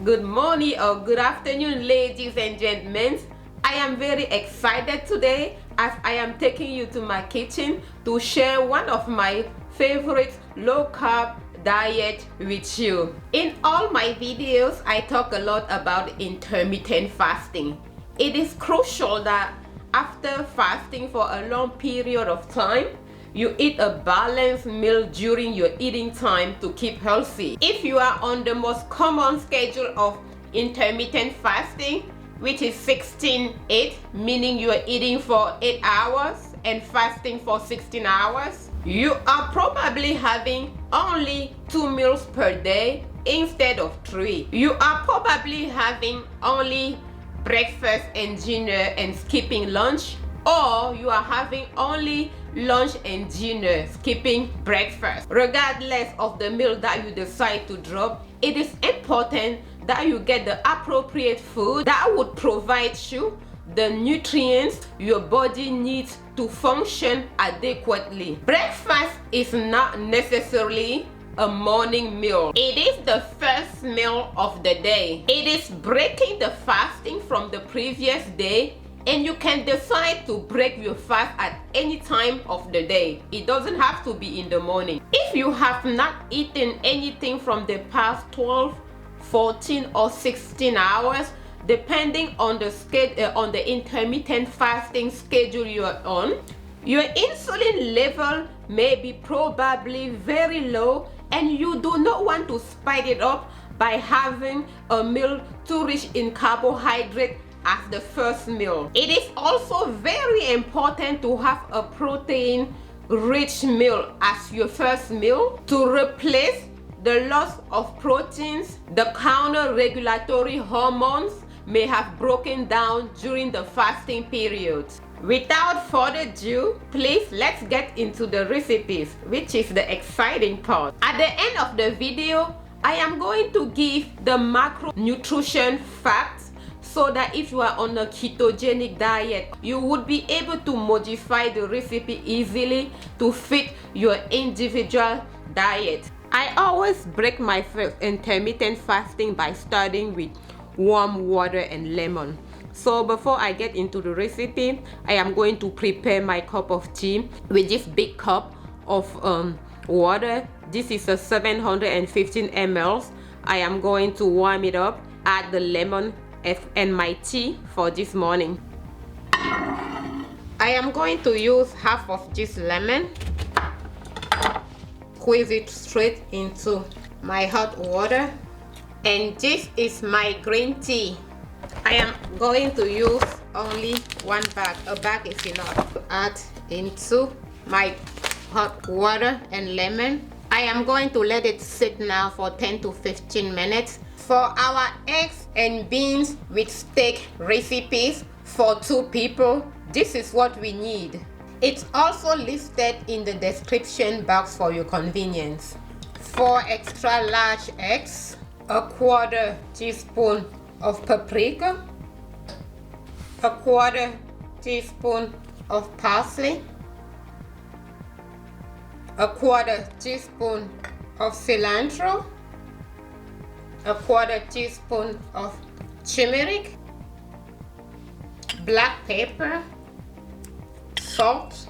Good morning or good afternoon, ladies and gentlemen. I am very excited today as I am taking you to my kitchen to share one of my favorite low-carb diet with you. In all my videos, I talk a lot about intermittent fasting. It is crucial that after fasting for a long period of time, you eat a balanced meal during your eating time to keep healthy. If you are on the most common schedule of intermittent fasting, which is 16-8, meaning you are eating for 8 hours and fasting for 16 hours, you are probably having only 2 meals per day instead of 3. You are probably having only breakfast and dinner and skipping lunch, or you are having only lunch and dinner, skipping breakfast. Regardless of the meal that you decide to drop, it is important that you get the appropriate food that would provide you the nutrients your body needs to function adequately. Breakfast is not necessarily a morning meal. It is the first meal of the day. It is breaking the fasting from the previous day, and you can decide to break your fast at any time of the day. It doesn't have to be in the morning. If you have not eaten anything from the past 12, 14 or 16 hours, depending on the intermittent fasting schedule you are on, your insulin level may be probably very low, and you do not want to spike it up by having a meal too rich in carbohydrate as the first meal. It is also very important to have a protein-rich meal as your first meal to replace the loss of proteins the counter-regulatory hormones may have broken down during the fasting period. Without further ado, please let's get into the recipes, which is the exciting part. At the end of the video, I am going to give the macronutrition facts so that if you are on a ketogenic diet, you would be able to modify the recipe easily to fit your individual diet. I always break my intermittent fasting by starting with warm water and lemon. So before I get into the recipe, I am going to prepare my cup of tea with this big cup of water. This is a 715 ml. I am going to warm it up, add the lemon and my tea for this morning. I am going to use half of this lemon, squeeze it straight into my hot water, and this is my green tea. I am going to use only one bag. A bag is enough to add into my hot water and lemon. I am going to let it sit now for 10 to 15 minutes. For our eggs and beans with steak recipes for 2 people, this is what we need. It's also listed in the description box for your convenience. 4 extra large eggs, a 1/4 teaspoon of paprika, a 1/4 teaspoon of parsley, a 1/4 teaspoon of cilantro, a 1/4 teaspoon of turmeric, black pepper, salt,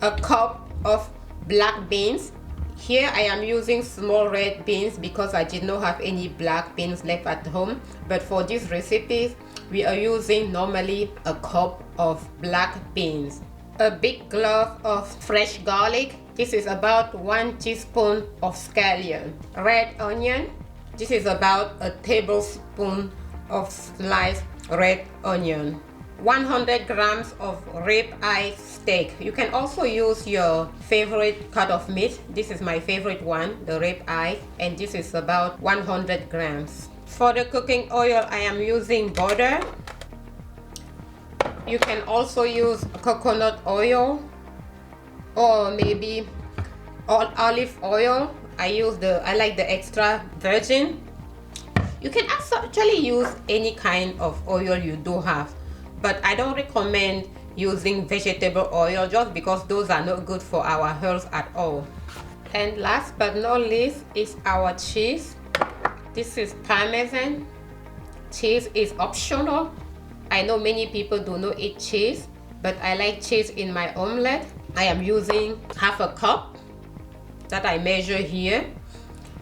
a cup of black beans. Here I am using small red beans because I did not have any black beans left at home, but for this recipe we are using normally a cup of black beans. A big clove of fresh garlic. This is about 1 teaspoon of scallion. Red onion. This is about a tablespoon of sliced red onion. 100 grams of ribeye steak. You can also use your favorite cut of meat. This is my favorite one, the ribeye, and this is about 100 grams. For the cooking oil, I am using butter. You can also use coconut oil or maybe olive oil. I like the extra virgin. You can actually use any kind of oil you do have, but I don't recommend using vegetable oil just because those are not good for our health at all. And last but not least is our cheese. This is Parmesan. Cheese is optional. I know many people do not eat cheese, but I like cheese in my omelet. I am using half a cup that I measure here.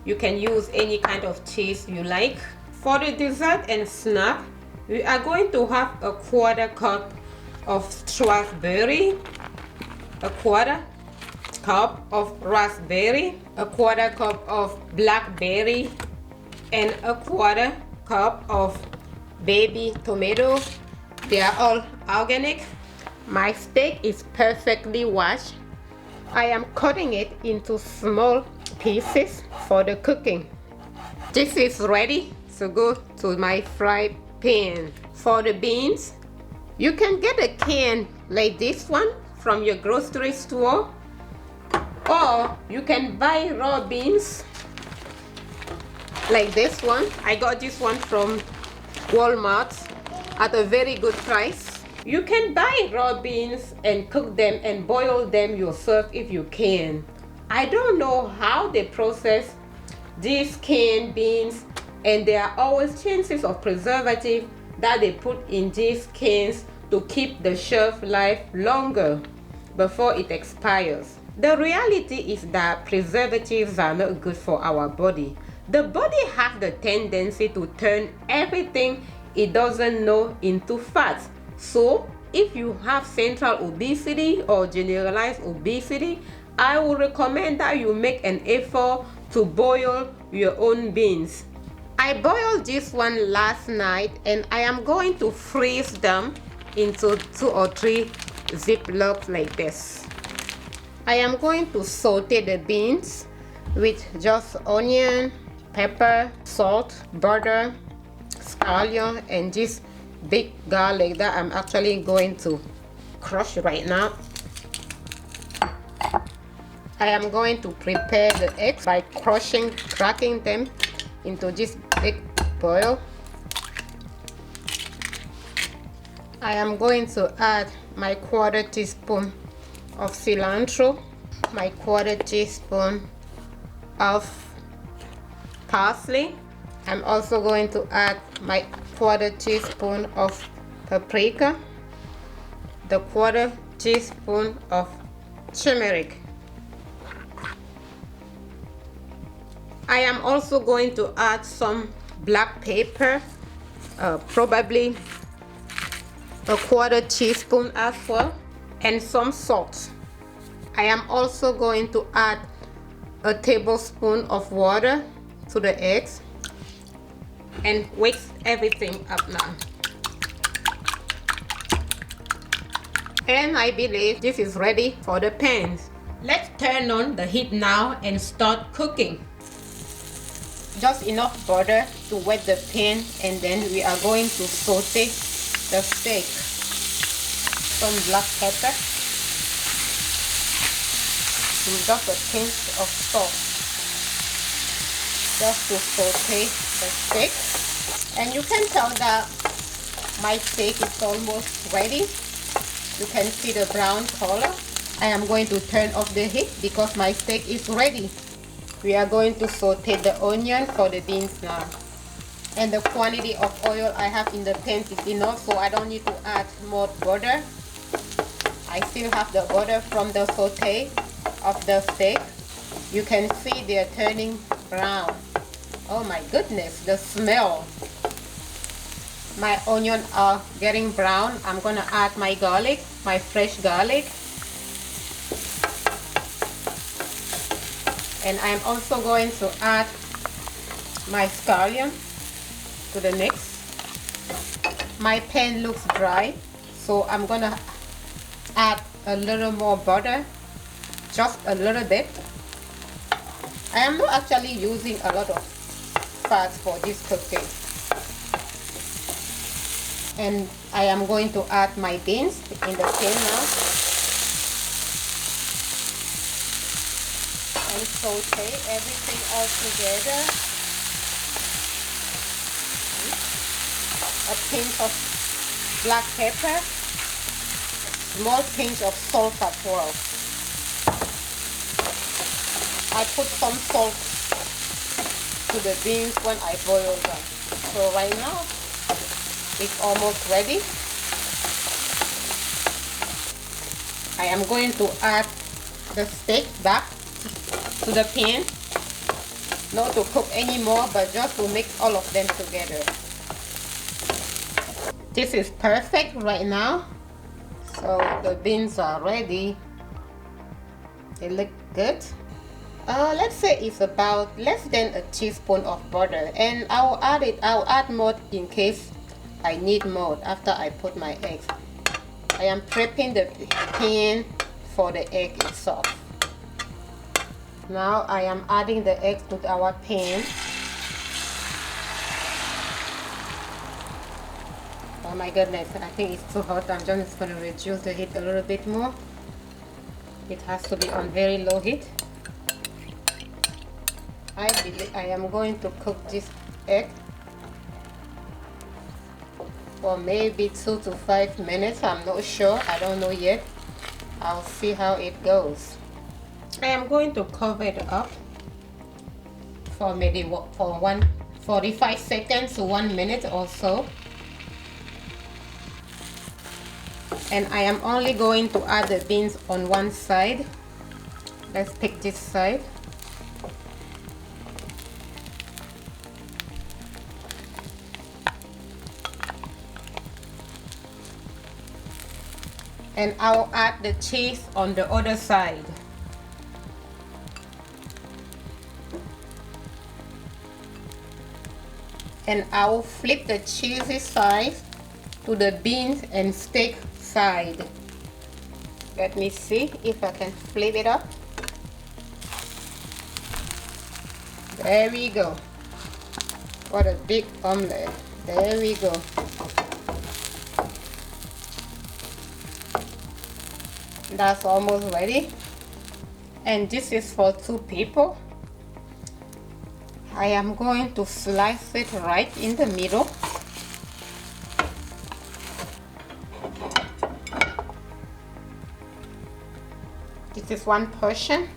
You can use any kind of cheese you like. For the dessert and snack, we are going to have a 1/4 cup of strawberry, a 1/4 cup of raspberry, a 1/4 cup of blackberry, and a 1/4 cup of baby tomato. They are all organic. My steak is perfectly washed. I am cutting it into small pieces for the cooking. This is ready to go to my fry pan. For the beans, you can get a can like this one from your grocery store, or you can buy raw beans like this one. I got this one from Walmart at a very good price. You can buy raw beans and cook them and boil them yourself if you can. I don't know how they process these canned beans, and there are always chances of preservative that they put in these cans to keep the shelf life longer before it expires. The reality is that preservatives are not good for our body. The body has the tendency to turn everything it doesn't know into fat. So if you have central obesity or generalized obesity, I would recommend that you make an effort to boil your own beans. I boiled this one last night, and I am going to freeze them into 2 or 3 Ziplocs like this. I am going to saute the beans with just onion, pepper, salt, butter, scallion, and this big garlic that I'm actually going to crush right now. I am going to prepare the eggs by cracking them into this big boil. I am going to add my 1/4 teaspoon of cilantro, my 1/4 teaspoon of parsley. I'm also going to add my 1/4 teaspoon of paprika, the 1/4 teaspoon of turmeric. I am also going to add some black pepper, probably a 1/4 teaspoon as well, and some salt. I am also going to add a tablespoon of water to the eggs and whisk everything up now. And I believe this is ready for the pans. Let's turn on the heat now and start cooking. Just enough butter to wet the pan, and then we are going to saute the steak. Some black pepper, with just a pinch of salt, just to saute the steak. And you can tell that my steak is almost ready. You can see the brown color. I am going to turn off the heat because my steak is ready. We are going to saute the onion for the beans now. And the quantity of oil I have in the pan is enough, so I don't need to add more butter. I still have the butter from the saute of the steak. You can see they are turning brown. Oh my goodness, the smell. My onions are getting brown. I'm gonna add my garlic, my fresh garlic. And I'm also going to add my scallion to the mix. My pan looks dry, so I'm gonna add a little more butter, just a little bit. I am not actually using a lot of fat for this cooking. And I am going to add my beans in the pan now. And saute everything all together. A pinch of black pepper, small pinch of salt as well. I put some salt to the beans when I boil them. So right now it's almost ready. I am going to add the steak back to the pan, not to cook anymore, but just to mix all of them together. This is perfect right now. So the beans are ready. They look good. Let's say it's about less than a teaspoon of butter, and I'll add more in case I need more after I put my eggs. I am prepping the pan for the egg itself. Now I am adding the eggs to our pan. Oh my goodness, I think it's too hot. I'm just going to reduce the heat a little bit more. It has to be on very low heat. I am going to cook this egg for maybe 2 to 5 minutes. I'm not sure. I don't know yet. I'll see how it goes. I am going to cover it up for maybe 45 seconds to 1 minute or so. And I am only going to add the beans on one side. Let's pick this side. And I'll add the cheese on the other side. And I'll flip the cheesy side to the beans and steak side. Let me see if I can flip it up. There we go. What a big omelet. There we go. That's almost ready. And this is for 2 people. I am going to slice it right in the middle. This is one portion.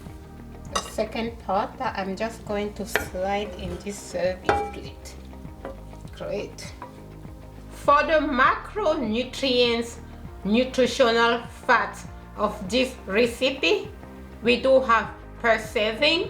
The second part that I'm just going to slide in this serving plate. Great. For the macronutrients, nutritional fats of this recipe, we do have per serving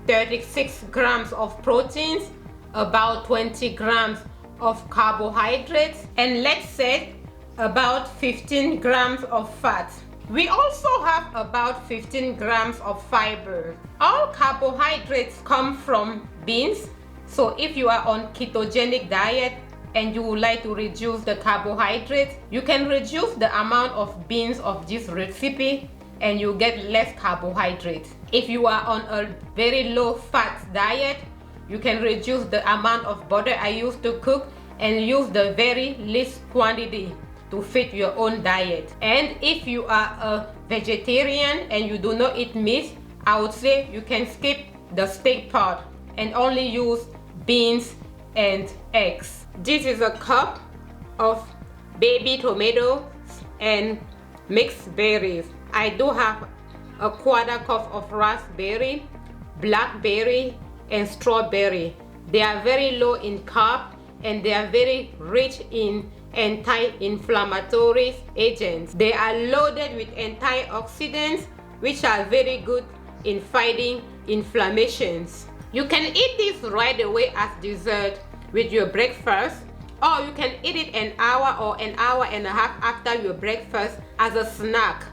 36 grams of proteins, about 20 grams of carbohydrates, and let's say about 15 grams of fat. We also have about 15 grams of fiber. All carbohydrates come from beans, so if you are on ketogenic diet and you would like to reduce the carbohydrates, you can reduce the amount of beans of this recipe and you get less carbohydrates. If you are on a very low fat diet, you can reduce the amount of butter I use to cook and use the very least quantity to fit your own diet. And if you are a vegetarian and you do not eat meat, I would say you can skip the steak part and only use beans and eggs. This is a cup of baby tomatoes and mixed berries. I do have a quarter cup of raspberry, blackberry, and strawberry. They are very low in carb and they are very rich in anti-inflammatory agents. They are loaded with antioxidants which are very good in fighting inflammations. You can eat this right away as dessert with your breakfast, or you can eat it an hour or an hour and a half after your breakfast as a snack.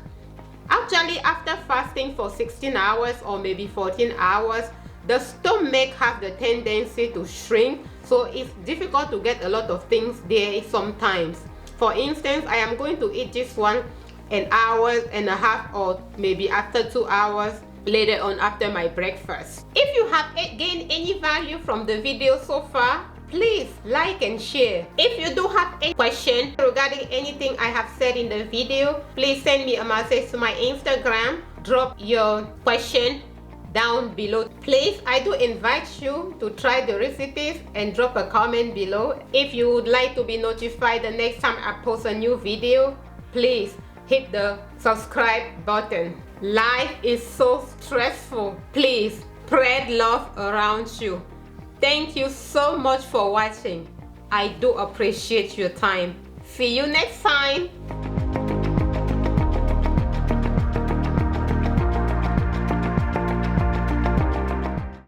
Actually, after fasting for 16 hours or maybe 14 hours, the stomach has the tendency to shrink, so it's difficult to get a lot of things there sometimes. For instance, I am going to eat this one an hour and a half or maybe after 2 hours later on after my breakfast. If you have gained any value from the video so far, please like and share. If you do have any question regarding anything I have said in the video, please send me a message to my Instagram. Drop your question down below. Please, I do invite you to try the recipes and drop a comment below. If you would like to be notified the next time I post a new video, please hit the subscribe button. Life is so stressful. Please spread love around you. Thank you so much for watching. I do appreciate your time. See you next time.